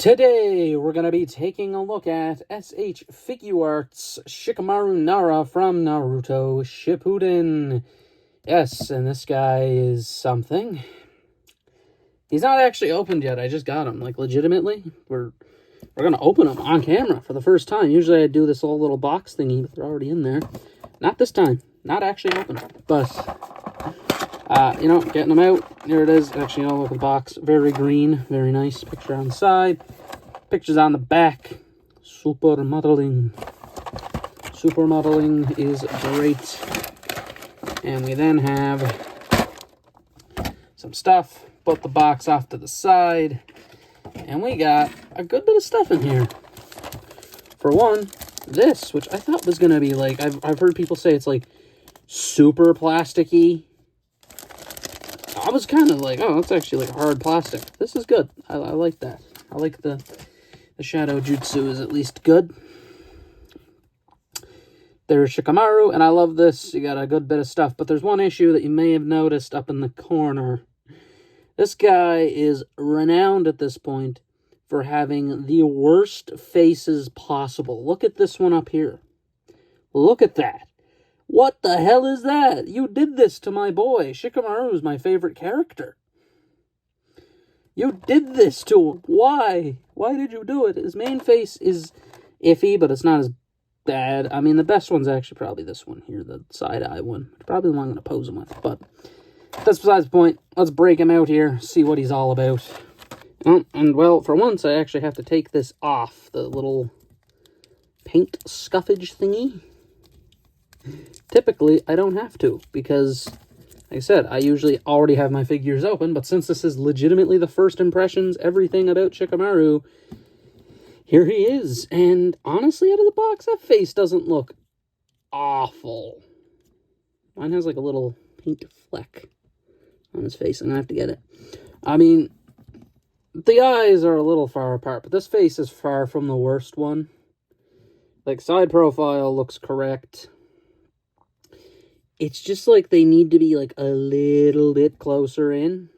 Today, we're going to be taking a look at SH Figuarts Shikamaru Nara from Naruto Shippuden. Yes, and this guy is something. He's not actually opened yet. I just got him, like, legitimately. We're going to open him on camera for the first time. Usually I do this whole little box thingy, but they're already in there. Not this time. Not actually open. But, getting them out. Here it is. Actually, look at the box. Very green. Very nice. Picture on the side. Pictures on the back. Super modeling. Super modeling is great. And we then have some stuff. Put the box off to the side. And we got a good bit of stuff in here. For one, this, which I thought was going to be like, I've heard people say it's like super plasticky. I was kind of like, oh, that's actually like hard plastic. This is good. I like that. I like the shadow jutsu is at least good. There's Shikamaru, and I love this. You got a good bit of stuff, but there's one issue that you may have noticed up in the corner. This guy is renowned at this point for having the worst faces possible. Look at this one up here. Look at that. What the hell is that? You did this to my boy. Shikamaru is my favorite character. You did this to him. Why? Why did you do it? His main face is iffy, but it's not as bad. I mean, the best one's actually probably this one here, the side-eye one. It's probably the one I'm going to pose him with, but that's besides the point. Let's break him out here, see what he's all about. Well, for once, I actually have to take this off, the little paint scuffage thingy. Typically, I don't have to, because, like I said, I usually already have my figures open, but since this is legitimately the first impressions, everything about Shikamaru, here he is. And honestly, out of the box, that face doesn't look awful. Mine has like a little paint fleck on his face. I'm going to have to get it. I mean, the eyes are a little far apart, but this face is far from the worst one. Like, side profile looks correct. It's just like they need to be like a little bit closer in.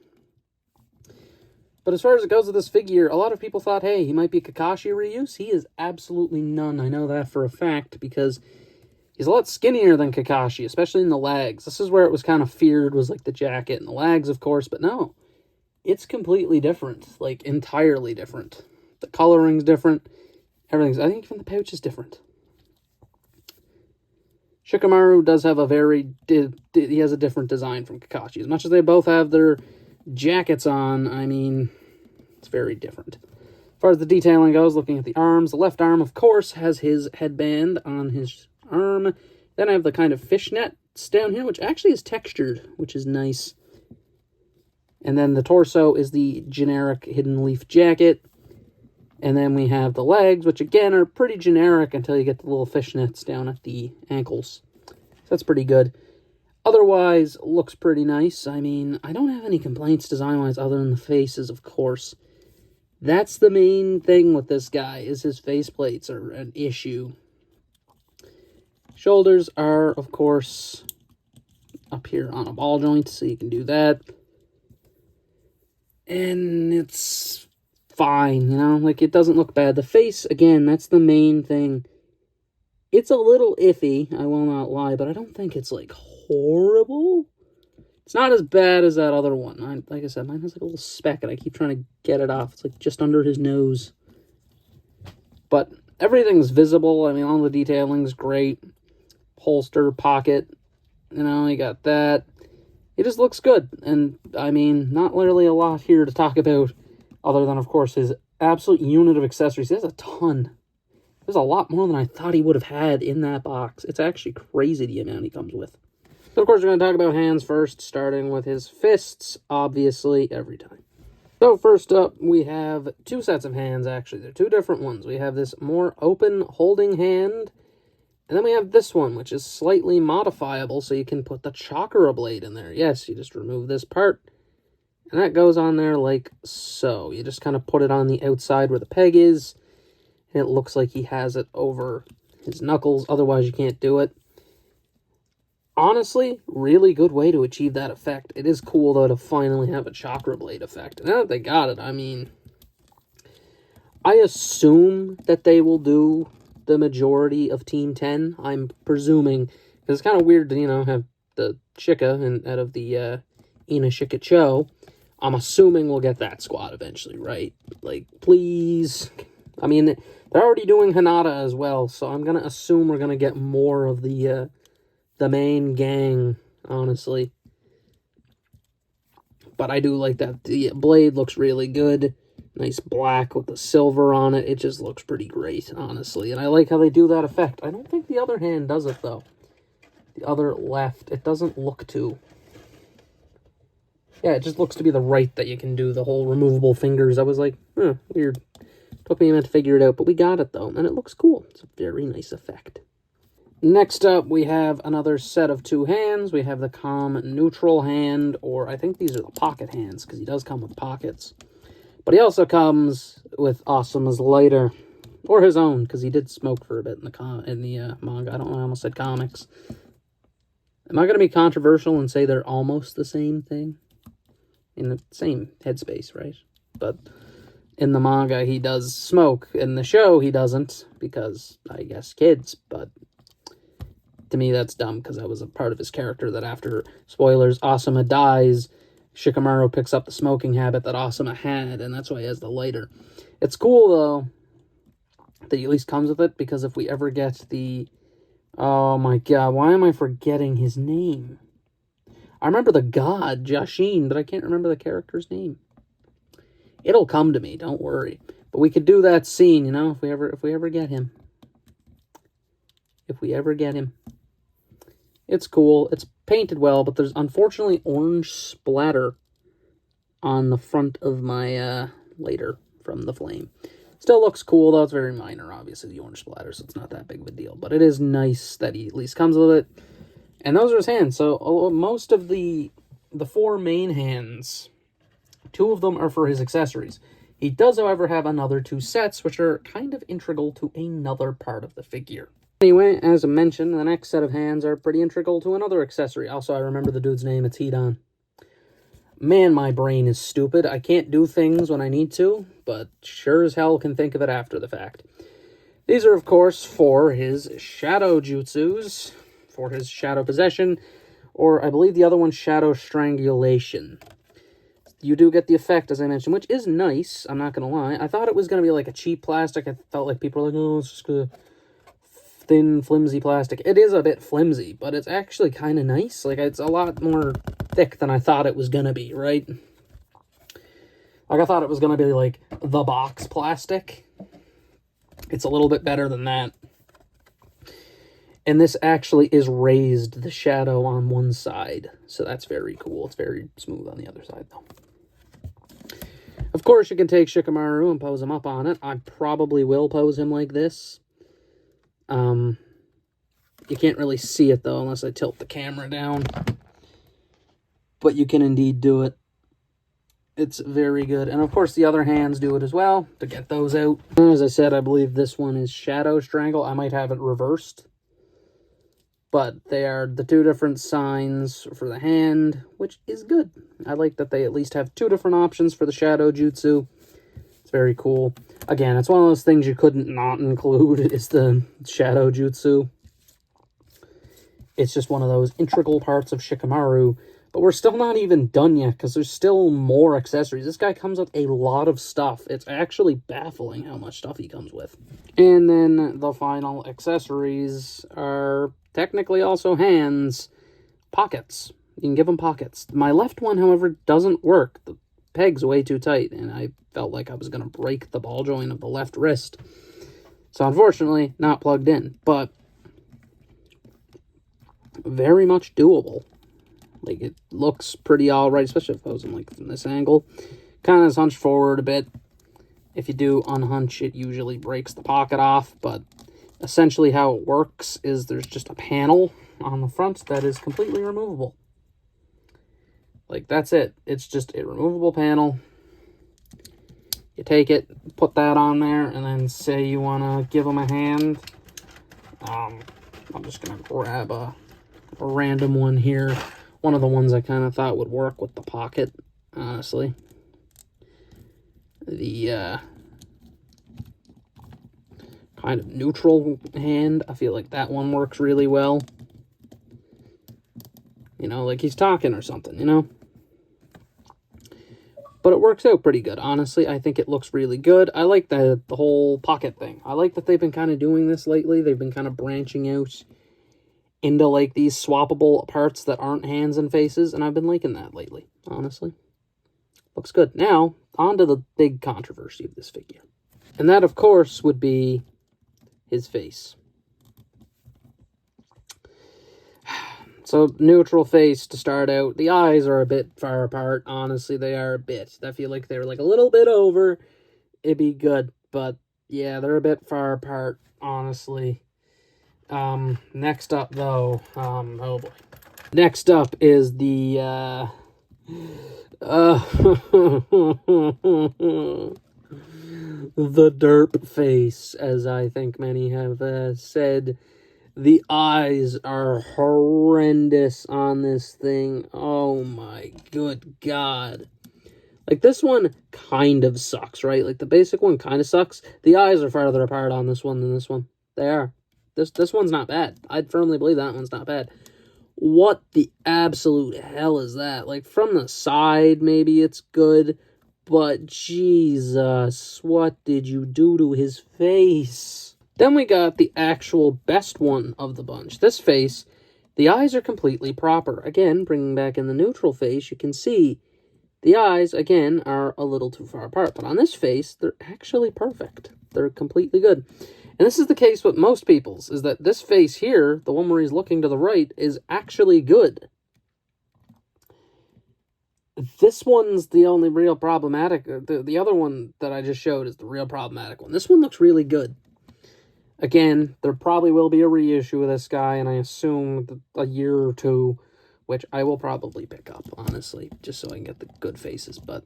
But as far as it goes with this figure, a lot of people thought, hey, he might be a Kakashi reuse. He is absolutely none. I know that for a fact because he's a lot skinnier than Kakashi, especially in the legs. This is where it was kind of feared, was like the jacket and the legs, of course. But no, it's completely different, like entirely different. The coloring's different. Everything's, I think even the pouch is different. Shikamaru does have he has a different design from Kakashi. As much as they both have their jackets on, I mean, it's very different. As far as the detailing goes, looking at the arms, the left arm, of course, has his headband on his arm. Then I have the kind of fishnets down here, which actually is textured, which is nice. And then the torso is the generic hidden leaf jacket. And then we have the legs, which again are pretty generic until you get the little fishnets down at the ankles. So that's pretty good. Otherwise, looks pretty nice. I mean, I don't have any complaints design-wise other than the faces, of course. That's the main thing with this guy, is his faceplates are an issue. Shoulders are, of course, up here on a ball joint, so you can do that. And it's fine, like it doesn't look bad. The face, again, that's the main thing. It's a little iffy, I will not lie, but I don't think it's like horrible. It's not as bad as that other one. Like I said, mine has like a little speck and I keep trying to get it off. It's like just under his nose. But everything's visible. I mean, all the detailing's great. Holster, pocket, you got that. It just looks good. And I mean, not really a lot here to talk about other than, of course, his absolute unit of accessories. He has a ton. There's a lot more than I thought he would have had in that box. It's actually crazy the amount he comes with. So, of course, we're going to talk about hands first, starting with his fists, obviously, every time. So, first up, we have two sets of hands, actually. They're two different ones. We have this more open holding hand, and then we have this one, which is slightly modifiable, so you can put the chakra blade in there. Yes, you just remove this part. And that goes on there like so. You just kind of put it on the outside where the peg is. And it looks like he has it over his knuckles. Otherwise, you can't do it. Honestly, really good way to achieve that effect. It is cool, though, to finally have a chakra blade effect. And now that they got it, I mean, I assume that they will do the majority of Team 10. I'm presuming, because it's kind of weird to, you know, have the Shika out of the Ina Shikacho. I'm assuming we'll get that squad eventually, right? Like, please. I mean, they're already doing Hinata as well, so I'm going to assume we're going to get more of the main gang, honestly. But I do like that. The blade looks really good. Nice black with the silver on it. It just looks pretty great, honestly. And I like how they do that effect. I don't think the other hand does it, though. The other left, it doesn't look to. Yeah, it just looks to be the right that you can do the whole removable fingers. I was like, weird. Took me a minute to figure it out, but we got it, though. And it looks cool. It's a very nice effect. Next up, we have another set of 2 hands. We have the calm neutral hand, or I think these are the pocket hands, because he does come with pockets. But he also comes with Asuma's lighter, or his own, because he did smoke for a bit in the manga. I don't know, I almost said comics. Am I going to be controversial and say they're almost the same thing? In the same headspace, right? But in the manga, he does smoke. In the show, he doesn't, because, I guess, kids. But to me, that's dumb, because that was a part of his character that after, spoilers, Asuma dies, Shikamaru picks up the smoking habit that Asuma had, and that's why he has the lighter. It's cool, though, that he at least comes with it, because if we ever get the... Oh my god, why am I forgetting his name? I remember the god, Jashin, but I can't remember the character's name. It'll come to me, don't worry. But we could do that scene, you know, if we ever get him. If we ever get him. It's cool. It's painted well, but there's unfortunately orange splatter on the front of my lighter from the flame. Still looks cool, though. It's very minor, obviously, the orange splatter, so it's not that big of a deal. But it is nice that he at least comes with it. And those are his hands. So most of the 4 main hands, 2 of them are for his accessories. He does, however, have another 2 sets, which are kind of integral to another part of the figure. Anyway, as I mentioned, the next set of hands are pretty integral to another accessory. Also, I remember the dude's name. It's Hidan. Man, my brain is stupid. I can't do things when I need to, but sure as hell can think of it after the fact. These are, of course, for his shadow jutsus, for his shadow possession, or I believe the other one's shadow strangulation. You do get the effect, as I mentioned, which is nice, I'm not going to lie. I thought it was going to be like a cheap plastic. I felt like people were like, oh, it's just a thin, flimsy plastic. It is a bit flimsy, but it's actually kind of nice. Like, it's a lot more thick than I thought it was going to be, right? Like, I thought it was going to be like the box plastic. It's a little bit better than that. And this actually is raised, the shadow on one side. So that's very cool. It's very smooth on the other side, though. Of course, you can take Shikamaru and pose him up on it. I probably will pose him like this. You can't really see it, though, unless I tilt the camera down. But you can indeed do it. It's very good. And, of course, the other hands do it as well, to get those out. As I said, I believe this one is Shadow Strangle. I might have it reversed. But they are the 2 different signs for the hand, which is good. I like that they at least have 2 different options for the Shadow Jutsu. It's very cool. Again, it's one of those things you couldn't not include, is the Shadow Jutsu. It's just one of those integral parts of Shikamaru. But we're still not even done yet, because there's still more accessories. This guy comes with a lot of stuff. It's actually baffling how much stuff he comes with. And then the final accessories are technically also hands. Pockets. You can give them pockets. My left one, however, doesn't work. The peg's way too tight, and I felt like I was going to break the ball joint of the left wrist. So unfortunately, not plugged in. But very much doable. Like, it looks pretty alright, especially if I was like from this angle. Kind of is hunched forward a bit. If you do unhunch, it usually breaks the pocket off, but essentially how it works is there's just a panel on the front that is completely removable. Like, that's it. It's just a removable panel. You take it, put that on there, and then say you want to give them a hand. I'm just going to grab a random one here. One of the ones I kind of thought would work with the pocket, honestly. The kind of neutral hand. I feel like that one works really well. You know, like he's talking or something, you know? But it works out pretty good, honestly. I think it looks really good. I like the whole pocket thing. I like that they've been kind of doing this lately. They've been kind of branching out into, like, these swappable parts that aren't hands and faces, and I've been liking that lately, honestly. Looks good. Now, on to the big controversy of this figure. And that, of course, would be his face. So, neutral face to start out. The eyes are a bit far apart. Honestly, they are a bit. I feel like they're like a little bit over. It'd be good. But, yeah, they're a bit far apart, honestly. Next up, though. Oh, boy. Next up is the, the derp face, as I think many have said. The eyes are horrendous on this thing. Oh my good God. Like, this one kind of sucks, right? Like, the basic one kind of sucks. The eyes are farther apart on this one than this one. They are. This one's not bad. I'd firmly believe that one's not bad. What the absolute hell is that? Like, from the side, maybe it's good. But, Jesus, what did you do to his face? Then we got the actual best one of the bunch. This face, the eyes are completely proper. Again, bringing back in the neutral face, you can see the eyes, again, are a little too far apart. But on this face, they're actually perfect. They're completely good. And this is the case with most people's, is that this face here, the one where he's looking to the right, is actually good. This one's the only real problematic. The other one that I just showed is the real problematic one. This one looks really good. Again, there probably will be a reissue of this guy, and I assume a year or two, which I will probably pick up, honestly, just so I can get the good faces. But,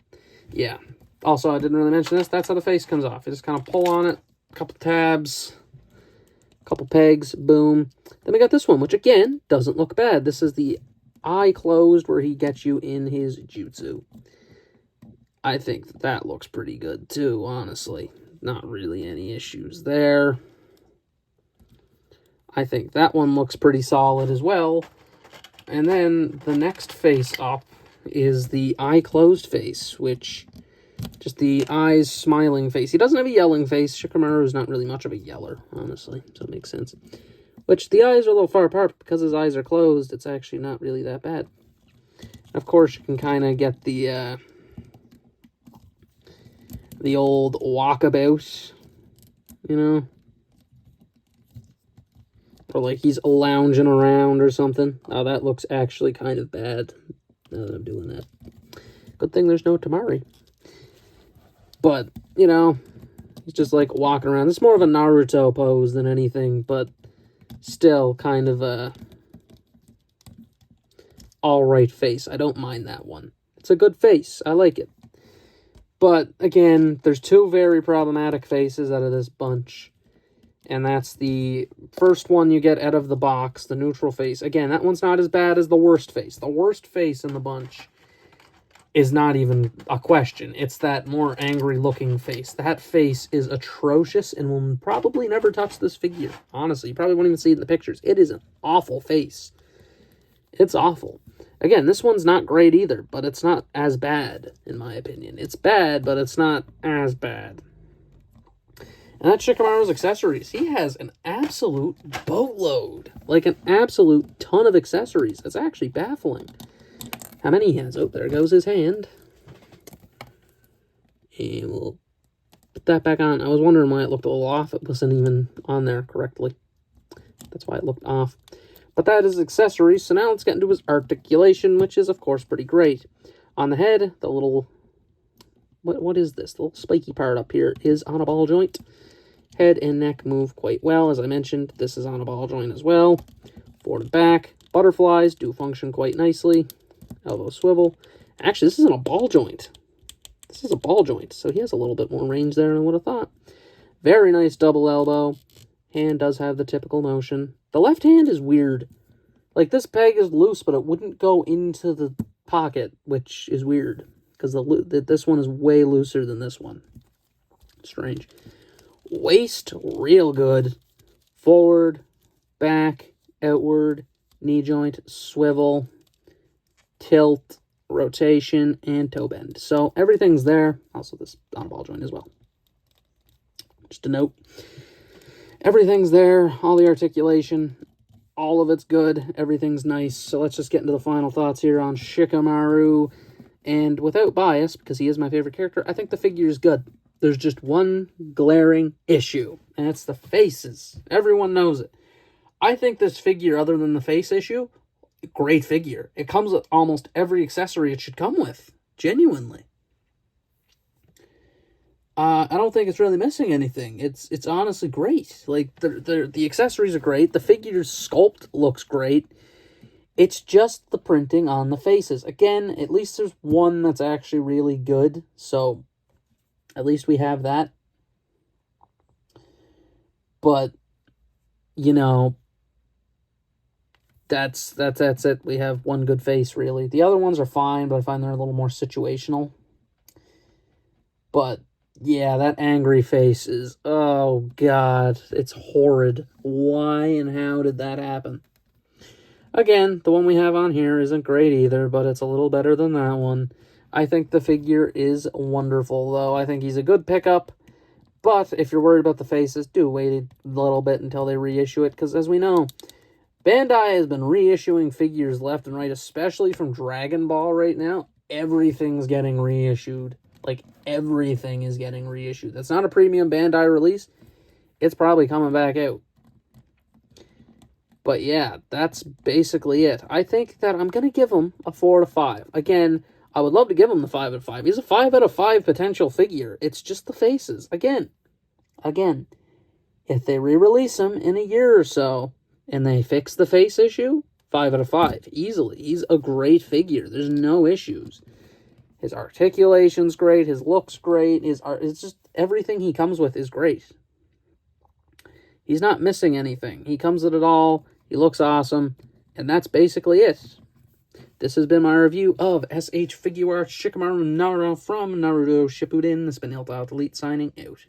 yeah. Also, I didn't really mention this. That's how the face comes off. You just kind of pull on it, a couple tabs, a couple pegs, boom. Then we got this one, which, again, doesn't look bad. This is the eye closed where he gets you in his jutsu. I think that looks pretty good, too, honestly. Not really any issues there. I think that one looks pretty solid as well. And then the next face up is the eye closed face, which, just the eyes smiling face. He doesn't have a yelling face. Shikamaru is not really much of a yeller, honestly, so it makes sense. Which, the eyes are a little far apart. Because his eyes are closed, it's actually not really that bad. Of course, you can kind of get the old walkabout, you know? Or like he's lounging around or something. Oh, that looks actually kind of bad, now that I'm doing that. Good thing there's no Tamari. But, you know, he's just like walking around. It's more of a Naruto pose than anything, but still kind of a alright face. I don't mind that one. It's a good face. I like it. But, again, there's two very problematic faces out of this bunch. And that's the first one you get out of the box, the neutral face. Again, that one's not as bad as the worst face. The worst face in the bunch is not even a question. It's that more angry-looking face. That face is atrocious and will probably never touch this figure. Honestly, you probably won't even see it in the pictures. It is an awful face. It's awful. Again, this one's not great either, but it's not as bad, in my opinion. It's bad, but it's not as bad. And that's Shikamaru's accessories. He has an absolute boatload. Like an absolute ton of accessories. It's actually baffling how many he has. Oh, there goes his hand. And we'll put that back on. I was wondering why it looked a little off. It wasn't even on there correctly. That's why it looked off. But that is accessories. So now let's get into his articulation, which is, of course, pretty great. On the head, the little... What is this? The little spiky part up here is on a ball joint. Head and neck move quite well. As I mentioned, this is on a ball joint as well. Forward and back. Butterflies do function quite nicely. Elbow swivel. Actually, this isn't a ball joint. This is a ball joint, so he has a little bit more range there than I would have thought. Very nice double elbow. Hand does have the typical motion. The left hand is weird. Like, this peg is loose, but it wouldn't go into the pocket, which is weird. Because this one is way looser than this one. Strange. Waist, real good. Forward, back, outward, knee joint, swivel, tilt, rotation, and toe bend. So everything's there. Also this on a ball joint as well. Just a note. Everything's there. All the articulation. All of it's good. Everything's nice. So let's just get into the final thoughts here on Shikamaru. And without bias, because he is my favorite character, I think the figure is good. There's just one glaring issue, and it's the faces. Everyone knows it. I think this figure, other than the face issue, great figure. It comes with almost every accessory it should come with. Genuinely. I don't think it's really missing anything. It's honestly great. Like, the accessories are great. The figure's sculpt looks great. It's just the printing on the faces. Again, at least there's one that's actually really good. So, at least we have that. But, you know, that's it. We have one good face, really. The other ones are fine, but I find they're a little more situational. But yeah, that angry face is, oh god, it's horrid. Why and how did that happen? Again, the one we have on here isn't great either, but it's a little better than that one. I think the figure is wonderful, though. I think he's a good pickup, but if you're worried about the faces, do wait a little bit until they reissue it, because as we know, Bandai has been reissuing figures left and right, especially from Dragon Ball right now. Everything's getting reissued. Like, everything is getting reissued. That's not a premium Bandai release. It's probably coming back out. But yeah, that's basically it. I think that I'm going to give him a 4 out of 5. Again, I would love to give him the 5 out of 5. He's a 5 out of 5 potential figure. It's just the faces. Again, if they re-release him in a year or so, and they fix the face issue, 5 out of 5. Easily. He's a great figure. There's no issues. His articulation's great. His look's great. It's just everything he comes with is great. He's not missing anything. He comes with it all. He looks awesome. And that's basically it. This has been my review of SH Figuarts Shikamaru Nara from Naruto Shippuden. This has been Elite signing out.